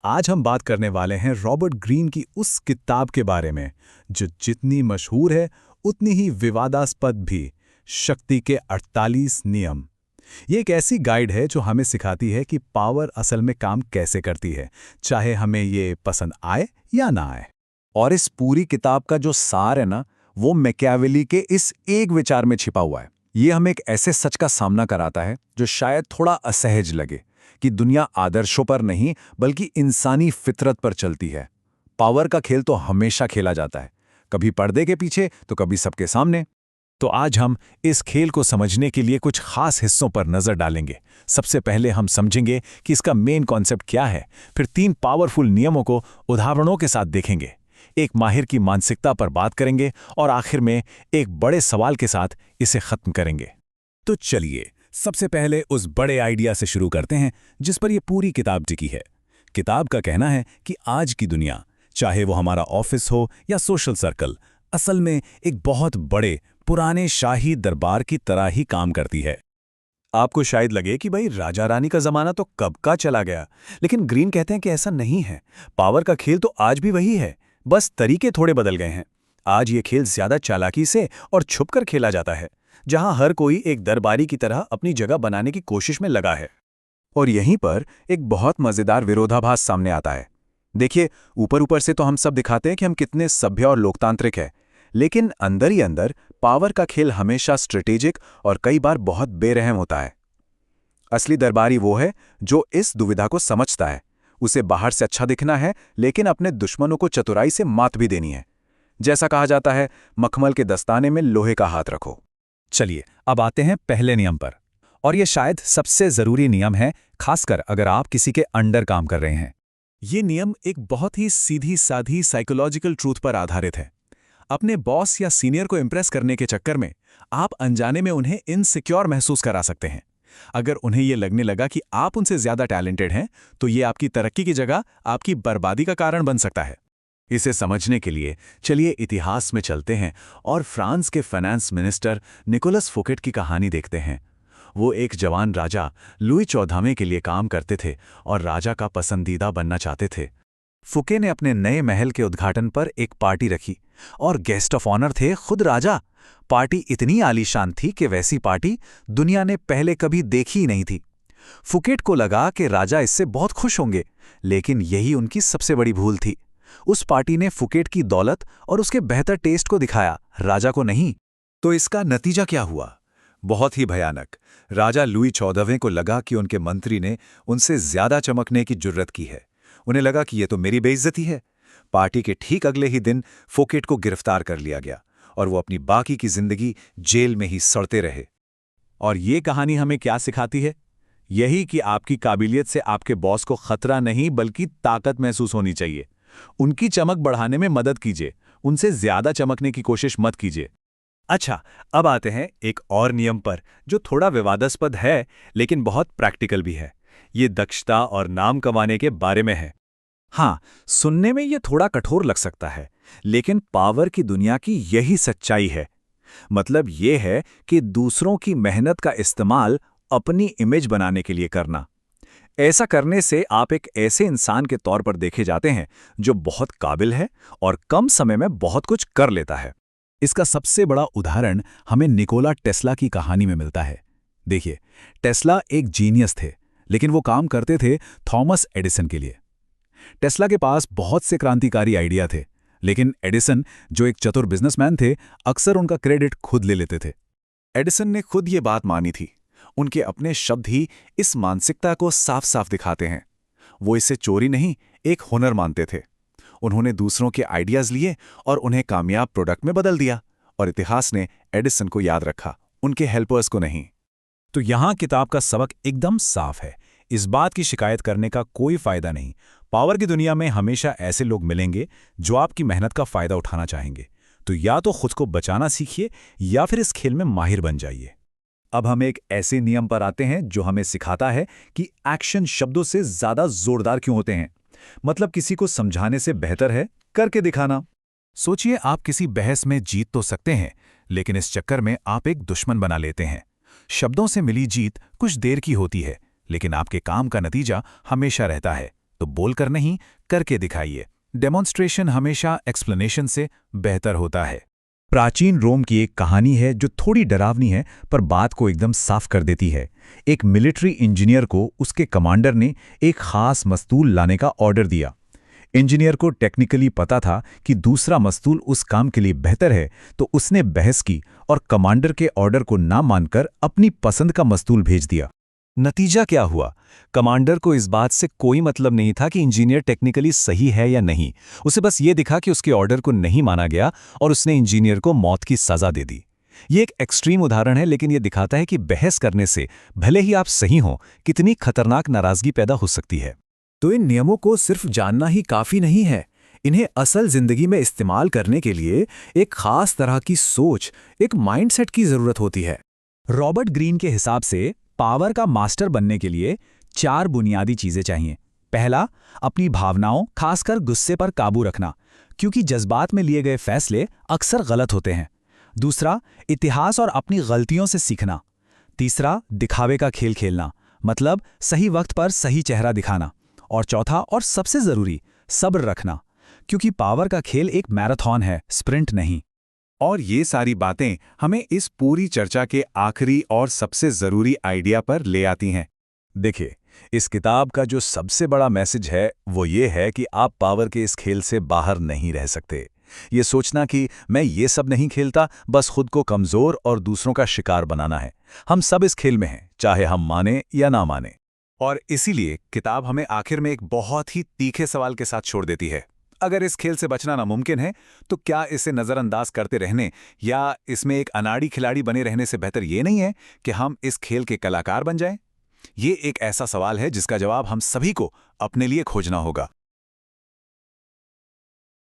आज हम बात करने वाले हैं रॉबर्ट ग्रीन की उस किताब के बारे में जो जितनी मशहूर है उतनी ही विवादास्पद भी। शक्ति के 48 नियम। ये एक ऐसी गाइड है जो हमें सिखाती है कि पावर असल में काम कैसे करती है, चाहे हमें ये पसंद आए या ना आए। और इस पूरी किताब का जो सार है ना, वो मैकियावेली के इस एक विचार में छिपा हुआ है। ये हमें एक ऐसे सच का सामना कराता है जो शायद थोड़ा असहज लगे, कि दुनिया आदर्शों पर नहीं बल्कि इंसानी फितरत पर चलती है। पावर का खेल तो हमेशा खेला जाता है, कभी पर्दे के पीछे तो कभी सबके सामने। तो आज हम इस खेल को समझने के लिए कुछ खास हिस्सों पर नजर डालेंगे। सबसे पहले हम समझेंगे कि इसका मेन कॉन्सेप्ट क्या है, फिर 3 पावरफुल नियमों को उदाहरणों के साथ देखेंगे, एक माहिर की मानसिकता पर बात करेंगे और आखिर में एक बड़े सवाल के साथ इसे खत्म करेंगे। तो चलिए सबसे पहले उस बड़े आइडिया से शुरू करते हैं जिस पर यह पूरी किताब टिकी है। किताब का कहना है कि आज की दुनिया, चाहे वो हमारा ऑफिस हो या सोशल सर्कल, असल में एक बहुत बड़े पुराने शाही दरबार की तरह ही काम करती है। आपको शायद लगे कि भाई राजा रानी का जमाना तो कब का चला गया, लेकिन ग्रीन कहते हैं कि ऐसा नहीं है। पावर का खेल तो आज भी वही है, बस तरीके थोड़े बदल गए हैं। आज ये खेल ज्यादा चालाकी से और छुपकर खेला जाता है, जहां हर कोई एक दरबारी की तरह अपनी जगह बनाने की कोशिश में लगा है। और यहीं पर एक बहुत मजेदार विरोधाभास सामने आता है। देखिए, ऊपर ऊपर से तो हम सब दिखाते हैं कि हम कितने सभ्य और लोकतांत्रिक हैं, लेकिन अंदर ही अंदर पावर का खेल हमेशा स्ट्रेटेजिक और कई बार बहुत बेरहम होता है। असली दरबारी वो है जो इस दुविधा को समझता है। उसे बाहर से अच्छा दिखना है, लेकिन अपने दुश्मनों को चतुराई से मात भी देनी है। जैसा कहा जाता है, मखमल के दस्ताने में लोहे का हाथ रखो। चलिए अब आते हैं पहले नियम पर, और यह शायद सबसे जरूरी नियम है, खासकर अगर आप किसी के अंडर काम कर रहे हैं। ये नियम एक बहुत ही सीधी साधी साइकोलॉजिकल ट्रूथ पर आधारित है। अपने बॉस या सीनियर को इम्प्रेस करने के चक्कर में आप अनजाने में उन्हें इनसिक्योर महसूस करा सकते हैं। अगर उन्हें यह लगने लगा कि आप उनसे ज्यादा टैलेंटेड हैं, तो ये आपकी तरक्की की जगह आपकी बर्बादी का कारण बन सकता है। इसे समझने के लिए चलिए इतिहास में चलते हैं और फ्रांस के फाइनेंस मिनिस्टर निकोलस फुकेट की कहानी देखते हैं। वो एक जवान राजा लुई 14वें के लिए काम करते थे और राजा का पसंदीदा बनना चाहते थे। फुके ने अपने नए महल के उद्घाटन पर एक पार्टी रखी और गेस्ट ऑफ ऑनर थे खुद राजा। पार्टी इतनी आलीशान थी कि वैसी पार्टी दुनिया ने पहले कभी देखी ही नहीं थी। फुकेट को लगा कि राजा इससे बहुत खुश होंगे, लेकिन यही उनकी सबसे बड़ी भूल थी। उस पार्टी ने फुकेट की दौलत और उसके बेहतर टेस्ट को दिखाया, राजा को नहीं। तो इसका नतीजा क्या हुआ? बहुत ही भयानक। राजा लुई 14वें को लगा कि उनके मंत्री ने उनसे ज्यादा चमकने की जुर्रत की है। उन्हें लगा कि यह तो मेरी बेइज्जती है। पार्टी के ठीक अगले ही दिन फुकेट को गिरफ्तार कर लिया गया और वो अपनी बाकी की जिंदगी जेल में ही सड़ते रहे। और ये कहानी हमें क्या सिखाती है? यही कि आपकी काबिलियत से आपके बॉस को खतरा नहीं बल्कि ताकत महसूस होनी चाहिए। उनकी चमक बढ़ाने में मदद कीजिए, उनसे ज्यादा चमकने की कोशिश मत कीजिए। अच्छा, अब आते हैं एक और नियम पर जो थोड़ा विवादास्पद है, लेकिन बहुत प्रैक्टिकल भी है। ये दक्षता और नाम कमाने के बारे में है। हाँ, सुनने में ये थोड़ा कठोर लग सकता है, लेकिन पावर की दुनिया की यही सच्चाई है। मतलब ये है कि दूसरों की मेहनत का इस्तेमाल अपनी इमेज बनाने के लिए करना। ऐसा करने से आप एक ऐसे इंसान के तौर पर देखे जाते हैं जो बहुत काबिल है और कम समय में बहुत कुछ कर लेता है। इसका सबसे बड़ा उदाहरण हमें निकोला टेस्ला की कहानी में मिलता है। देखिए, टेस्ला एक जीनियस थे, लेकिन वो काम करते थे थॉमस एडिसन के लिए। टेस्ला के पास बहुत से क्रांतिकारी आइडिया थे, लेकिन एडिसन, जो एक चतुर बिजनेसमैन थे, अक्सर उनका क्रेडिट खुद ले लेते थे। एडिसन ने खुद ये बात मानी थी। उनके अपने शब्द ही इस मानसिकता को साफ साफ दिखाते हैं। वो इसे चोरी नहीं, एक हुनर मानते थे। उन्होंने दूसरों के आइडियाज लिए और उन्हें कामयाब प्रोडक्ट में बदल दिया, और इतिहास ने एडिसन को याद रखा, उनके हेल्पर्स को नहीं। तो यहां किताब का सबक एकदम साफ है। इस बात की शिकायत करने का कोई फायदा नहीं। पावर की दुनिया में हमेशा ऐसे लोग मिलेंगे जो आपकी मेहनत का फायदा उठाना चाहेंगे। तो या तो खुद को बचाना सीखिए या फिर इस खेल में माहिर बन जाइए। अब हम एक ऐसे नियम पर आते हैं जो हमें सिखाता है कि एक्शन शब्दों से ज्यादा जोरदार क्यों होते हैं। मतलब किसी को समझाने से बेहतर है करके दिखाना। सोचिए, आप किसी बहस में जीत तो सकते हैं, लेकिन इस चक्कर में आप एक दुश्मन बना लेते हैं। शब्दों से मिली जीत कुछ देर की होती है, लेकिन आपके काम का नतीजा हमेशा रहता है। तो बोलकर नहीं, करके दिखाइए। डेमोन्स्ट्रेशन हमेशा एक्सप्लेनेशन से बेहतर होता है। प्राचीन रोम की एक कहानी है जो थोड़ी डरावनी है पर बात को एकदम साफ कर देती है। एक मिलिट्री इंजीनियर को उसके कमांडर ने एक खास मस्तूल लाने का ऑर्डर दिया। इंजीनियर को टेक्निकली पता था कि दूसरा मस्तूल उस काम के लिए बेहतर है, तो उसने बहस की और कमांडर के ऑर्डर को ना मानकर अपनी पसंद का मस्तूल भेज दिया। नतीजा क्या हुआ? कमांडर को इस बात से कोई मतलब नहीं था कि इंजीनियर टेक्निकली सही है या नहीं। उसे बस ये दिखा कि उसके ऑर्डर को नहीं माना गया और उसने इंजीनियर को मौत की सजा दे दी। ये एक एक्सट्रीम उदाहरण है, लेकिन ये दिखाता है कि बहस करने से भले ही आप सही हों, कितनी खतरनाक नाराजगी पैदा हो सकती है। तो इन नियमों को सिर्फ जानना ही काफी नहीं है। इन्हें असल जिंदगी में इस्तेमाल करने के लिए एक खास तरह की सोच, एक माइंडसेट की जरूरत होती है। रॉबर्ट ग्रीन के हिसाब से पावर का मास्टर बनने के लिए 4 बुनियादी चीजें चाहिए। पहला, अपनी भावनाओं, खासकर गुस्से पर काबू रखना, क्योंकि जज्बात में लिए गए फैसले अक्सर गलत होते हैं। दूसरा, इतिहास और अपनी गलतियों से सीखना। तीसरा, दिखावे का खेल खेलना, मतलब सही वक्त पर सही चेहरा दिखाना। और चौथा और सबसे जरूरी, सब्र रखना, क्योंकि पावर का खेल एक मैराथन है, स्प्रिंट नहीं। और ये सारी बातें हमें इस पूरी चर्चा के आखिरी और सबसे जरूरी आइडिया पर ले आती हैं। देखिए, इस किताब का जो सबसे बड़ा मैसेज है वो ये है कि आप पावर के इस खेल से बाहर नहीं रह सकते। ये सोचना कि मैं ये सब नहीं खेलता, बस खुद को कमजोर और दूसरों का शिकार बनाना है। हम सब इस खेल में हैं, चाहे हम माने या ना माने। और इसीलिए किताब हमें आखिर में एक बहुत ही तीखे सवाल के साथ छोड़ देती है। अगर इस खेल से बचना नामुमकिन है, तो क्या इसे नज़रअंदाज करते रहने या इसमें एक अनाड़ी खिलाड़ी बने रहने से बेहतर ये नहीं है कि हम इस खेल के कलाकार बन जाएं? ये एक ऐसा सवाल है जिसका जवाब हम सभी को अपने लिए खोजना होगा।